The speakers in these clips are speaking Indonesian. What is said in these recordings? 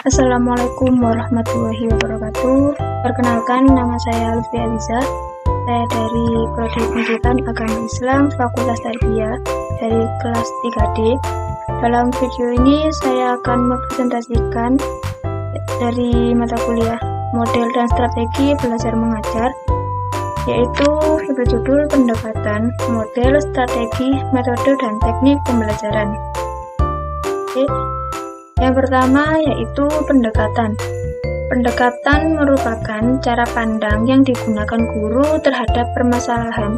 Assalamualaikum warahmatullahi wabarakatuh. Perkenalkan, nama saya Lutfi Aliza. Saya dari Prodi Pendidikan Agama Islam Fakultas Tarbiyah dari kelas 3D. Dalam video ini saya akan mempresentasikan dari mata kuliah Model dan Strategi Belajar Mengajar, yaitu berjudul Pendekatan, Model, Strategi, Metode, dan Teknik Pembelajaran. Yang pertama yaitu pendekatan. Pendekatan merupakan cara pandang yang digunakan guru terhadap permasalahan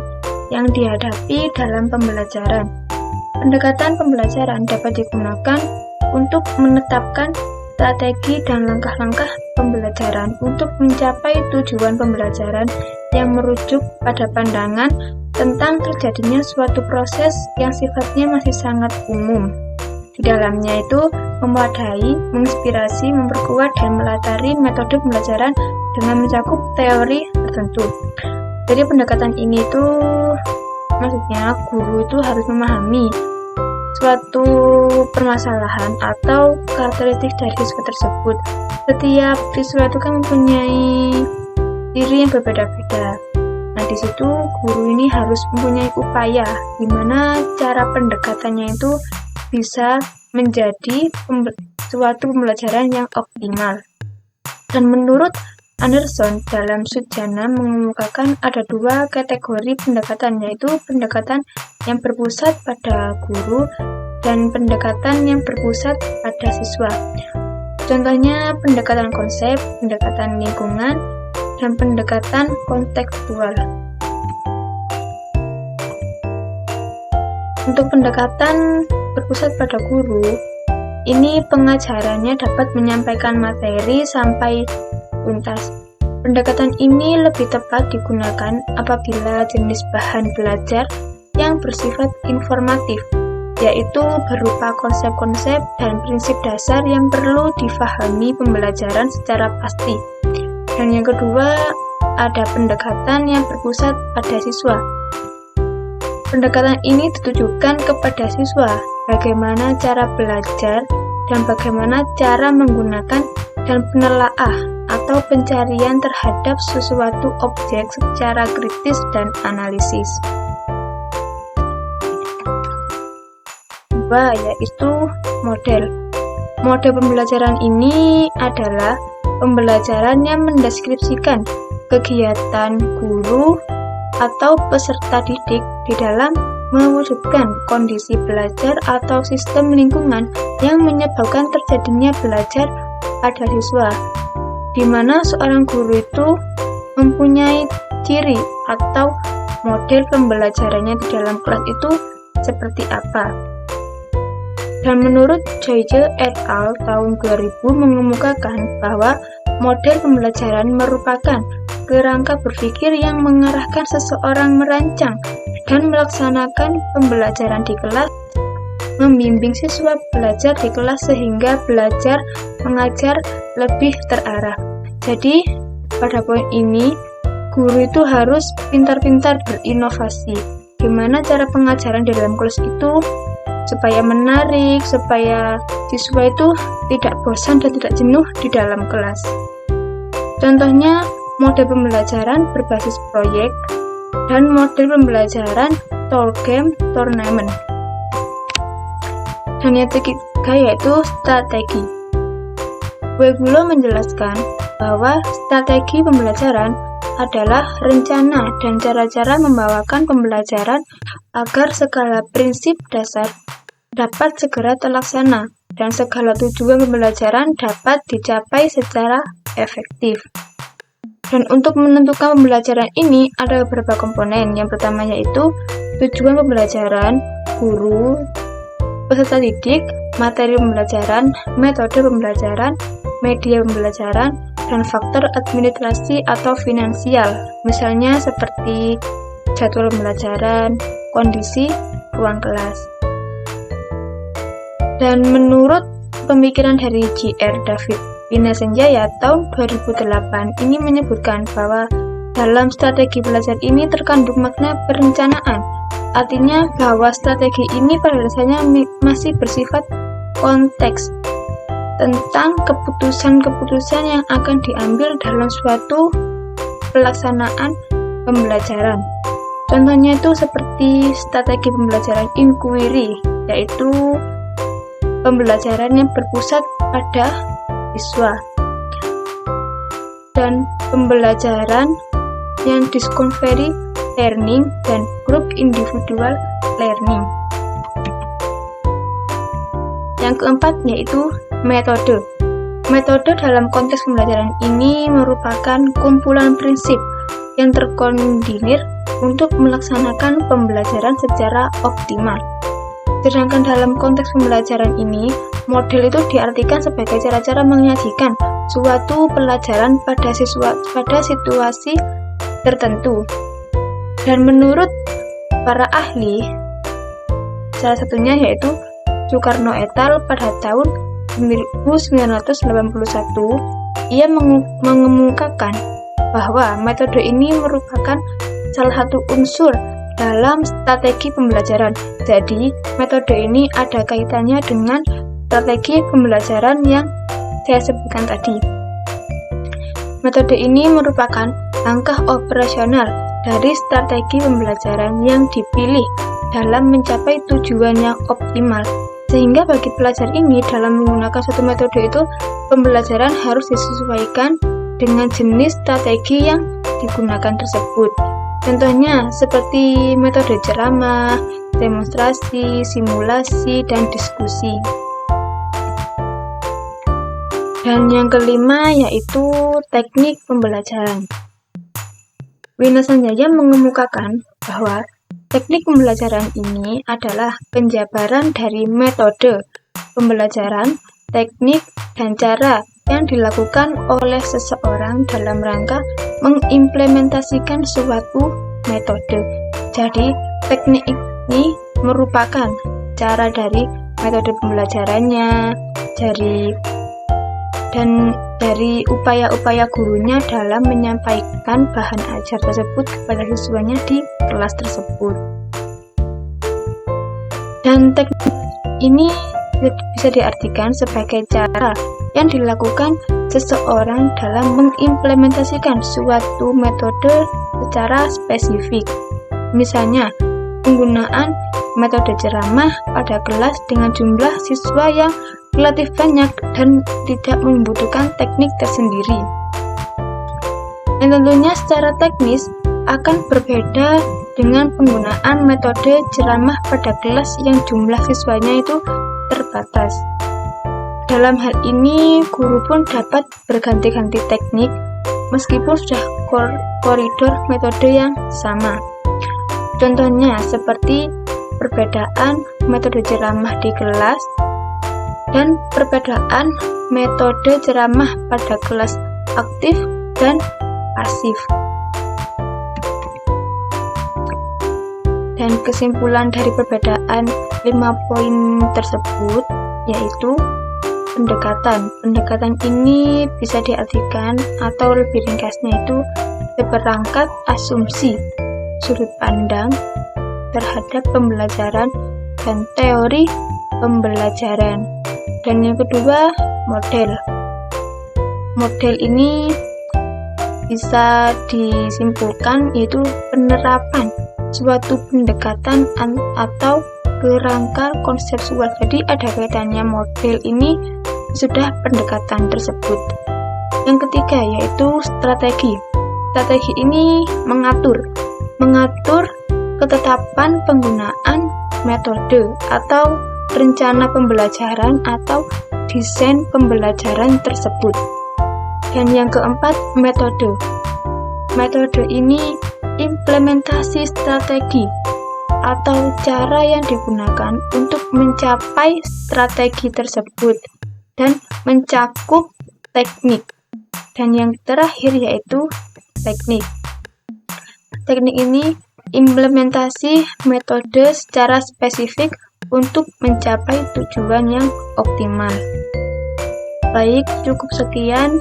yang dihadapi dalam pembelajaran. Pendekatan pembelajaran dapat digunakan untuk menetapkan strategi dan langkah-langkah pembelajaran untuk mencapai tujuan pembelajaran yang merujuk pada pandangan tentang terjadinya suatu proses yang sifatnya masih sangat umum. Di dalamnya itu memadai, menginspirasi, memperkuat, dan melatari metode pembelajaran dengan mencakup teori tertentu. Jadi pendekatan ini tuh maksudnya guru itu harus memahami suatu permasalahan atau karakteristik dari siswa tersebut. Setiap siswa itu kan mempunyai diri yang berbeda-beda. Nah, di situ guru ini harus mempunyai upaya di mana cara pendekatannya itu bisa menjadi suatu pembelajaran yang optimal. Dan menurut Anderson dalam Sujana mengemukakan ada dua kategori pendekatan, yaitu pendekatan yang berpusat pada guru dan pendekatan yang berpusat pada siswa. Contohnya pendekatan konsep, pendekatan lingkungan, dan pendekatan kontekstual. Untuk pendekatan berpusat pada guru, ini pengajarannya dapat menyampaikan materi sampai tuntas. Pendekatan ini lebih tepat digunakan apabila jenis bahan belajar yang bersifat informatif, yaitu berupa konsep-konsep dan prinsip dasar yang perlu difahami pembelajaran secara pasti. Dan yang kedua, ada pendekatan yang berpusat pada siswa. Pendekatan ini ditujukan kepada siswa, bagaimana cara belajar dan bagaimana cara menggunakan dan penelaah atau pencarian terhadap sesuatu objek secara kritis dan analisis. Kedua, yaitu model. Model pembelajaran ini adalah pembelajaran yang mendeskripsikan kegiatan guru atau peserta didik di dalam mewujudkan kondisi belajar atau sistem lingkungan yang menyebabkan terjadinya belajar pada siswa, di mana seorang guru itu mempunyai ciri atau model pembelajarannya di dalam kelas itu seperti apa. Dan menurut Joyce et al. Tahun 2000 mengemukakan bahwa model pembelajaran merupakan kerangka berpikir yang mengarahkan seseorang merancang dan melaksanakan pembelajaran di kelas, membimbing siswa belajar di kelas sehingga belajar mengajar lebih terarah. Jadi, pada poin ini, guru itu harus pintar-pintar berinovasi. Gimana cara pengajaran di dalam kelas itu supaya menarik, supaya siswa itu tidak bosan dan tidak jenuh di dalam kelas. Contohnya, model pembelajaran berbasis proyek dan model pembelajaran tour game tournament. Dan yang ketiga yaitu strategi. Wegulo menjelaskan bahwa strategi pembelajaran adalah rencana dan cara-cara membawakan pembelajaran agar segala prinsip dasar dapat segera terlaksana dan segala tujuan pembelajaran dapat dicapai secara efektif. Dan untuk menentukan pembelajaran ini ada beberapa komponen. Yang pertama yaitu tujuan pembelajaran, guru, peserta didik, materi pembelajaran, metode pembelajaran, media pembelajaran, dan faktor administrasi atau finansial. Misalnya seperti jadwal pembelajaran, kondisi ruang kelas. Dan menurut pemikiran dari J.R. David Winasenjaya tahun 2008 ini menyebutkan bahwa dalam strategi belajar ini terkandung makna perencanaan. Artinya bahwa strategi ini pada dasarnya masih bersifat konteks, tentang keputusan-keputusan yang akan diambil dalam suatu pelaksanaan pembelajaran. Contohnya itu seperti strategi pembelajaran inquiry, yaitu pembelajaran yang berpusat pada siswa, dan pembelajaran yang discovery learning dan group individual learning. Yang keempat yaitu metode. Metode dalam konteks pembelajaran ini merupakan kumpulan prinsip yang terkoordinir untuk melaksanakan pembelajaran secara optimal. Sedangkan dalam konteks pembelajaran ini, model itu diartikan sebagai cara-cara menyajikan suatu pelajaran pada situasi tertentu. Dan menurut para ahli, salah satunya yaitu Soekarno et al. Pada tahun 1981, ia mengemukakan bahwa metode ini merupakan salah satu unsur dalam strategi pembelajaran. Jadi, metode ini ada kaitannya dengan strategi pembelajaran yang saya sebutkan tadi. Metode ini merupakan langkah operasional dari strategi pembelajaran yang dipilih dalam mencapai tujuan yang optimal. Sehingga bagi pelajar ini dalam menggunakan suatu metode itu, pembelajaran harus disesuaikan dengan jenis strategi yang digunakan tersebut. Contohnya seperti metode ceramah, demonstrasi, simulasi, dan diskusi. Dan yang kelima yaitu teknik pembelajaran. Wina Sanjaya mengemukakan bahwa teknik pembelajaran ini adalah penjabaran dari metode pembelajaran, teknik, dan cara yang dilakukan oleh seseorang dalam rangka mengimplementasikan suatu metode. Jadi, teknik ini merupakan cara dari metode pembelajarannya, dari upaya-upaya gurunya dalam menyampaikan bahan ajar tersebut kepada siswanya di kelas tersebut. Dan teknik ini bisa diartikan sebagai cara yang dilakukan seseorang dalam mengimplementasikan suatu metode secara spesifik. Misalnya, penggunaan metode ceramah pada kelas dengan jumlah siswa yang relatif banyak dan tidak membutuhkan teknik tersendiri. Dan tentunya secara teknis akan berbeda dengan penggunaan metode ceramah pada kelas yang jumlah siswanya itu terbatas. Dalam hal ini, guru pun dapat berganti-ganti teknik meskipun sudah koridor metode yang sama. Contohnya seperti perbedaan metode ceramah di kelas dan perbedaan metode ceramah pada kelas aktif dan pasif. Dan kesimpulan dari perbedaan 5 poin tersebut yaitu pendekatan. Pendekatan ini bisa diartikan atau lebih ringkasnya itu seperangkat asumsi, sudut pandang terhadap pembelajaran dan teori pembelajaran. Dan yang kedua, model. Model ini bisa disimpulkan yaitu penerapan suatu pendekatan atau kerangka konseptual. Jadi ada kaitannya model ini sudah pendekatan tersebut. Yang ketiga yaitu strategi. Strategi ini mengatur ketetapan penggunaan metode atau rencana pembelajaran atau desain pembelajaran tersebut. Dan yang keempat, metode. Metode ini implementasi strategi atau cara yang digunakan untuk mencapai strategi tersebut dan mencakup teknik. Dan yang terakhir yaitu teknik. Teknik ini implementasi metode secara spesifik untuk mencapai tujuan yang optimal. Baik, cukup sekian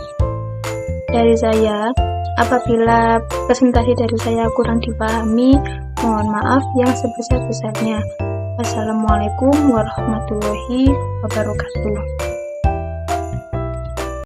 dari saya. Apabila presentasi dari saya kurang dipahami, mohon maaf yang sebesar-besarnya. Wassalamualaikum warahmatullahi wabarakatuh.